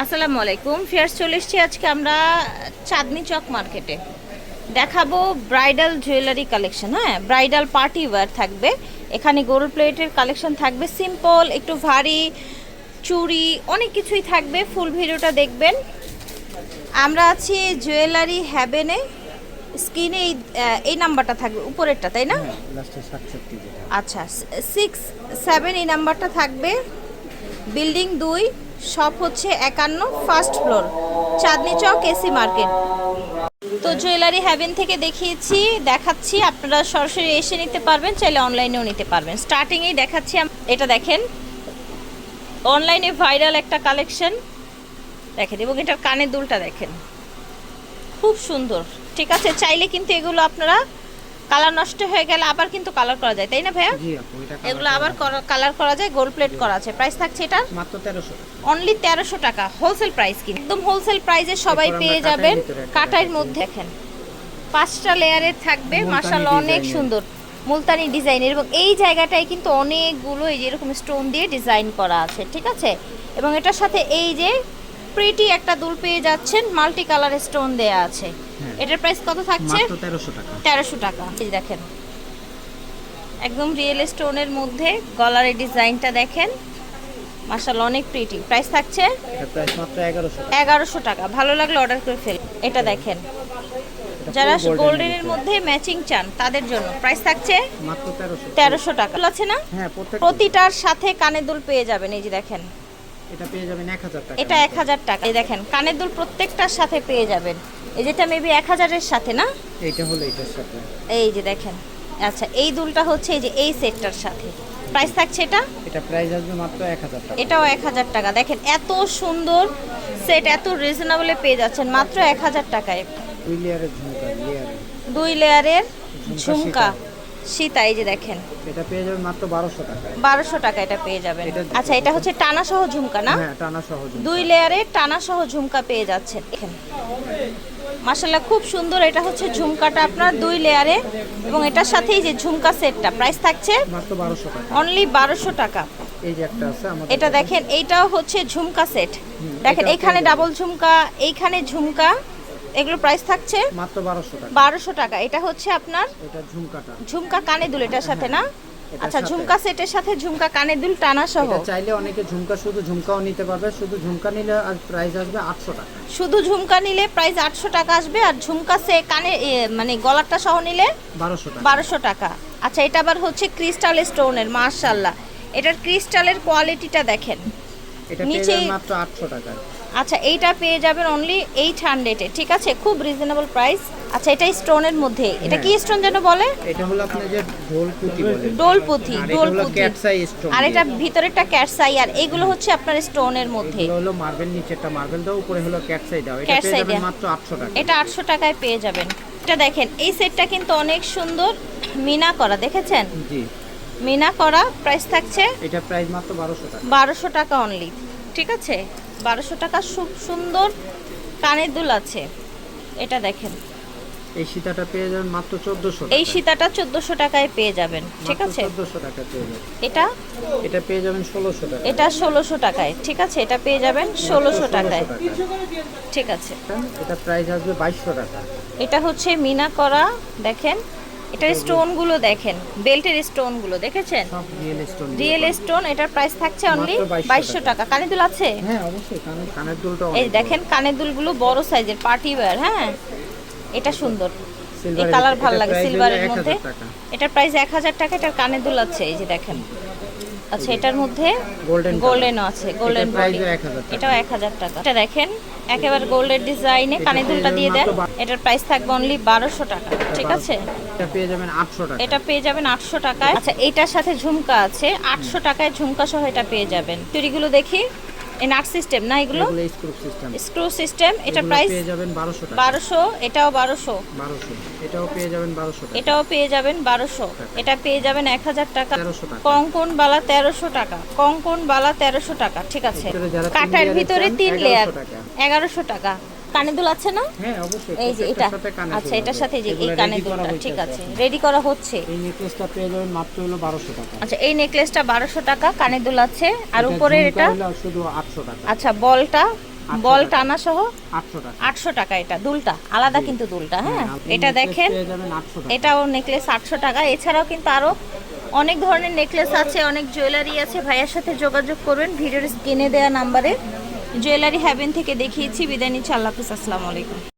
আসসালামু আলাইকুম ফিয়ার্স, চলে এসেছি আজকে আমরা চাঁদনি চক মার্কেটে। দেখাবো ব্রাইডাল জুয়েলারি কালেকশন। হ্যাঁ, ব্রাইডাল পার্টি ওয়্যার থাকবে এখানে, গোল্ড প্লেটের কালেকশন থাকবে, সিম্পল একটু ভারী চুড়ি অনেক কিছুই থাকবে। ফুল ভিডিওটা দেখবেন। আমরা আছি জুয়েলারি হ্যাভেনে, স্ক্রিনে এই নাম্বারটা থাকবে উপরেরটা, তাই না? আচ্ছা, 6-7 এই নাম্বারটা থাকবে। বিল্ডিং 2, শপ হচ্ছে 51, first floor, Chandni Chowk, AC market. তো জুয়েলারি হ্যাভেন থেকে দেখাচ্ছি, আপনারা সরাসরি এসে নিতে পারবেন, চাইলে অনলাইনেও নিতে পারবেন। স্টার্টিংয়েই দেখাচ্ছি, এটা দেখেন অনলাইনে ভাইরাল একটা কালেকশন দেখেন, এবং এটার কানের দুলটা দেখেন খুব সুন্দর। ঠিক আছে, চাইলে কিন্তু এগুলো আপনারা কালার নষ্ট হয়ে গেলে আবার কিন্তু কালার করা যায়, তাই না ভাইয়া? জি আপু, এটা এগুলো আবার কালার করা যায়, গোল্ড প্লেট করা আছে। প্রাইস থাকছে এটা মাত্র 1300 টাকা, অনলি 1300 টাকা। হোলসেল প্রাইস, কিন্তু একদম হোলসেল প্রাইসে সবাই পেয়ে যাবেন। কাটার মধ্যে দেখেন 5টা লেয়ারের থাকবে, মাশাআল্লাহ অনেক সুন্দর মুলতানি ডিজাইনের, এবং এই জায়গাটায় কিন্তু অনেকগুলো এই যে এরকম স্টোন দিয়ে ডিজাইন করা আছে। ঠিক আছে, এবং এটার সাথে এই যে প্রিটি একটা দুল পেয়ে যাচ্ছেন, মাল্টি কালার স্টোন দেয়া আছে। এটার প্রাইস কত থাকছে? মাত্র 1300 টাকা। 1300 টাকা। এই দেখেন একদম রিয়েল স্টোনের মধ্যে গলারের ডিজাইনটা দেখেন, মাশাআল্লাহ অনেক প্রিটি। প্রাইস থাকছে এটা প্রাইস মাত্র 1100 টাকা। 1100 টাকা। ভালো লাগলে অর্ডার করে ফেল। এটা দেখেন, যারা গোল্ডেনের মধ্যে ম্যাচিং চান তাদের জন্য প্রাইস থাকছে মাত্র 1300 টাকা। আছে না? হ্যাঁ, প্রতিটার সাথে কানের দুল পেয়ে যাবেন। এই যে দেখেন, এটা পেয়ে যাবেন 1000 টাকা। এটা 1000 টাকা। এই দেখেন কানের দুল প্রত্যেকটার সাথে পেয়ে যাবেন। এই যেটা মেবি 1000 এর সাথে না, এইটা হলো এটার সাথে। এই যে দেখেন, আচ্ছা এই দুলটা হচ্ছে এই যে এই সেটটার সাথে। প্রাইস থাকছে এটা প্রাইস আসবে মাত্র 1000 টাকা। এটাও 1000 টাকা। দেখেন এত সুন্দর সেট, এত রিজনেবলে পেয়ে যাচ্ছেন মাত্র 1000 টাকায়। 2 লেয়ারের ঝুমকা সীতা। এই যে দেখেন, এটা পেয়ে যাবেন মাত্র 1200 টাকা। 1200 টাকা এটা পেয়ে যাবেন। আচ্ছা, এটা হচ্ছে টানা সহ ঝুমকা না? হ্যাঁ, টানা সহ ঝুমকা। 2 লেয়ারের টানা সহ ঝুমকা পেয়ে যাচ্ছেন। এখানে মাশাআল্লাহ খুব সুন্দর। এটা হচ্ছে ঝুমকাটা আপনার 2 লেয়ারে, এবং এটার সাথেই যে ঝুমকা সেটটা প্রাইস থাকছে মাত্র 1200 টাকা। অনলি 1200 টাকা। এই যে একটা আছে আমাদের, এটা দেখেন, এইটাও হচ্ছে ঝুমকা সেট। দেখেন এইখানে ডাবল ঝুমকা, এইখানে ঝুমকা, এগুলো প্রাইস থাকছে মাত্র 1200 টাকা। 1200 টাকা। এটা হচ্ছে আপনার এটা ঝুমকাটা, ঝুমকা কানে দুল এটার সাথে না? এটার আচ্ছা, সাথে। ঝুমকা সেটের সাথে ঝুমকা কানে দুল টানা সহ। এটা চাইলে অনেকে ঝুমকা শুধু ঝুমকাও নিতে পারবে, শুধু ঝুমকা নিলে আর প্রাইস আসবে 800 টাকা। শুধু ঝুমকা নিলে প্রাইস 800 টাকা আসবে, আর ঝুমকা সে কানে মানে গলারটা সহ নিলে 1200 টাকা। 1200 টাকা। আচ্ছা, এটা আবার হচ্ছে ক্রিস্টাল স্টোনের, মাশাআল্লাহ এটার ক্রিস্টালের কোয়ালিটিটা দেখেন। এটা পেয়ে যাবেন মাত্র 800 টাকা। আচ্ছা, এইটা পেয়ে যাবেন অনলি 800 এ। ঠিক আছে, খুব রিজনেবল প্রাইস। আচ্ছা, এটা স্টোনের মধ্যে, এটা কি স্টোন যেন বলে? এটা হলো আপনি যে ঢোলপুতি বলে, ডোলপুতি, ক্যাটসাই স্টোন। আর এটা ভিতরেরটা ক্যাটসাই, আর এগুলো হচ্ছে আপনার স্টোনের মধ্যে। এগুলো হলো মার্বেল, নিচেরটা মার্বেল দাও, উপরে হলো ক্যাটসাই দাও। এটা পেয়ে যাবেন মাত্র 800 টাকা। এটা 800 টাকায় পেয়ে যাবেন। এটা দেখেন, এই সেটটা কিন্তু অনেক সুন্দর মিনা করা, দেখেছেন? জি, মিনা করা। প্রাইস থাকছে এটা প্রাইস মাত্র 1200 টাকা। 1200 টাকা অনলি। ঠিক আছে, 1200 টাকা। খুব সুন্দর কানের দুল আছে। এটা দেখেন, এই সীতাটা পেয়ে যাবেন মাত্র 1400 টাকা। এই সীতাটা 1400 টাকায় পেয়ে যাবেন। ঠিক আছে, 1400 টাকা পেয়ে যাবেন। এটা পেয়ে যাবেন 1600 টাকা। এটা 1600 টাকায়। ঠিক আছে, এটা পেয়ে যাবেন 1600 টাকায়। ঠিক আছে, এটা প্রাইস আসবে 2200 টাকা। এটা হচ্ছে মিনা করা। দেখেন এটার স্টোনগুলো দেখেন, বেল্টের স্টোনগুলো দেখেছেন, সব রিয়েল স্টোন। Real stone. এটার প্রাইস থাকছে অনলি 2200 টাকা। কানের দুল আছে? হ্যাঁ অবশ্যই, কানের দুলটা এই দেখেন কানের দুলগুলো বড় সাইজের, পার্টি ওয়্যার। হ্যাঁ, এটা সুন্দর, এই কালার ভালো লাগে সিলভারের মধ্যে। এটার প্রাইস 1000 টাকা। এটার কানের দুল আছে, এই যে দেখেন। আচ্ছা, এটার মধ্যে গোল্ডেনও আছে, গোল্ডেন বডি। এটাও 1000 টাকা। এটা দেখেন একেবারে গোল্ডের ডিজাইনে কানের দুলটা দিয়ে দেন। এটার প্রাইস থাকবে অনলি 1200 টাকা। ঠিক আছে, এটা পেয়ে যাবেন 800 টাকা। এটা পেয়ে যাবেন 800 টাকায়। আচ্ছা, এইটার সাথে ঝুমকা আছে, 800 টাকায় ঝুমকা সহ এটা পেয়ে যাবেন। চুড়িগুলো দেখি, এই নাট সিস্টেম না, এগুলো স্ক্রু সিস্টেম। এটা প্রাইস পেয়ে যাবেন 1200 টাকা। 1200। এটাও 1200। এটাও পেয়ে যাবেন 1200 টাকা। এটাও পেয়ে যাবেন 1200। এটা পেয়ে যাবেন 1000 টাকা। 1300 টাকা। কঙ্কন বালা 1300 টাকা। কঙ্কন বালা 1300 টাকা। ঠিক আছে, কাটার ভিতরে 3 লেয়ার 1100 টাকা। কানের দুল আছে না? হ্যাঁ অবশ্যই, এই যে এটা। আচ্ছা, এটার সাথে যে এই কানের দুলটা ঠিক আছে, রেডি করা হচ্ছে। এই নেকলেসটা পেয়ে যাবেন মাত্র হলো 1200 টাকা। আচ্ছা, এই নেকলেসটা 1200 টাকা, কানের দুল আছে। আর উপরের এটা শুধু 800 টাকা। আচ্ছা, বলটা বল টানা সহ 800 টাকা। 800 টাকা। এটা দুলটা আলাদা, কিন্তু দুলটা হ্যাঁ এটা দেখেন, পেয়ে যাবেন 800 টাকা। এটাও নেকলেস 800 টাকা। এছাড়াও কিন্তু আরো অনেক ধরনের নেকলেস আছে, অনেক জুয়েলারি আছে। ভাইয়ার সাথে যোগাযোগ করবেন ভিডিওর স্ক্রিনে দেওয়া নাম্বারে। জুয়েলারি হ্যাভেন থেকে দেখিয়েছি। বিদায় নিচ্ছি, আল্লাহ হাফিজ, আসসালামু আলাইকুম।